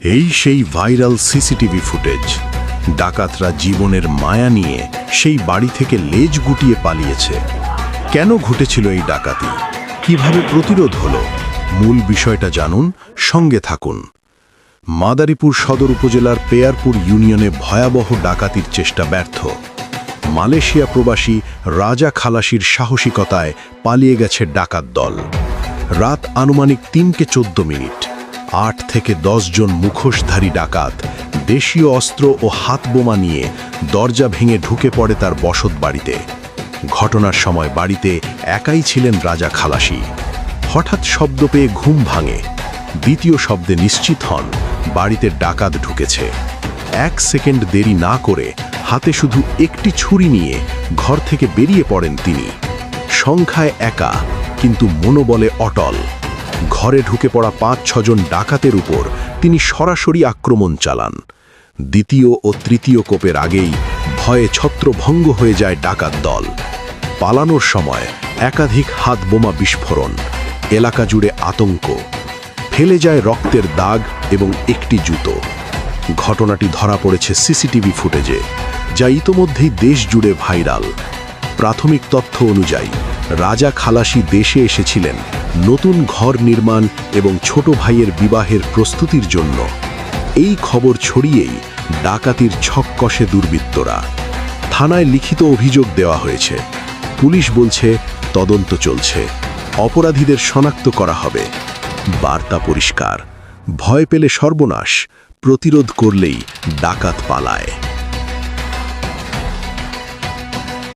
এই সেই viral CCTV footage. ডাকাতরা জীবনের মায়া নিয়ে সেই বাড়ি থেকে লেজ গুটিয়ে পালিয়েছে। কেন ঘটেছিল এই ডাকাতি, কিভাবে প্রতিরোধ হলো, মূল বিষয়টা জানুন, সঙ্গে থাকুন। মাদারীপুর সদর উপজেলার পেয়ারপুর ইউনিয়নে ভয়াবহ ডাকাতির চেষ্টা ব্যর্থ। মালয়েশিয়া প্রবাসী রাজা খালাসির সাহসিকতায় পালিয়ে গেছে ডাকাত দল। রাত আনুমানিক 3:14। 8 থেকে 10 জন মুখোশধারী ডাকাত দেশীয় অস্ত্র ও হাত বোমা নিয়ে দরজা ভেঙে ঢুকে পড়ে তার বসত বাড়িতে। ঘটনার সময় বাড়িতে একাই ছিলেন রাজা খালাসি। হঠাৎ শব্দ পেয়ে ঘুম ভাঙে। দ্বিতীয় শব্দে নিশ্চিত হন বাড়িতে ডাকাত ঢুকেছে। 1 সেকেন্ড দেরি না করে হাতে শুধু একটি ছুরি নিয়ে ঘর থেকে বেরিয়ে পড়েন তিনি। সংখ্যায় একা, কিন্তু মনোবলে অটল। ঘরে ঢুকে পড়া 5-6 জন ডাকাতের উপর তিনি সরাসরি আক্রমণ চালান। দ্বিতীয় ও তৃতীয় কোপের আগেই ভয়ে ছত্রভঙ্গ হয়ে যায় ডাকাত দল। পালানোর সময় একাধিক হাত বোমা বিস্ফোরণ, এলাকা জুড়ে আতঙ্ক। ফেলে যায় রক্তের দাগ এবং একটি জুতো। ঘটনাটি ধরা পড়েছে সিসিটিভি ফুটেজে, যা ইতোমধ্যেই দেশ জুড়ে ভাইরাল। প্রাথমিক তথ্য অনুযায়ী রাজা খালাসি দেশে এসেছিলেন নতুন ঘর নির্মাণ এবং ছোট ভাইয়ের বিবাহের প্রস্তুতির জন্য। এই খবর ছড়িয়েই ডাকাতির ছক কষে দুর্বৃত্তরা। থানায় লিখিত অভিযোগ দেওয়া হয়েছে। পুলিশ বলছে তদন্ত চলছে, অপরাধীদের শনাক্ত করা হবে। বার্তা পরিষ্কার: ভয় পেলে সর্বনাশ, প্রতিরোধ করলেই ডাকাত পালায়।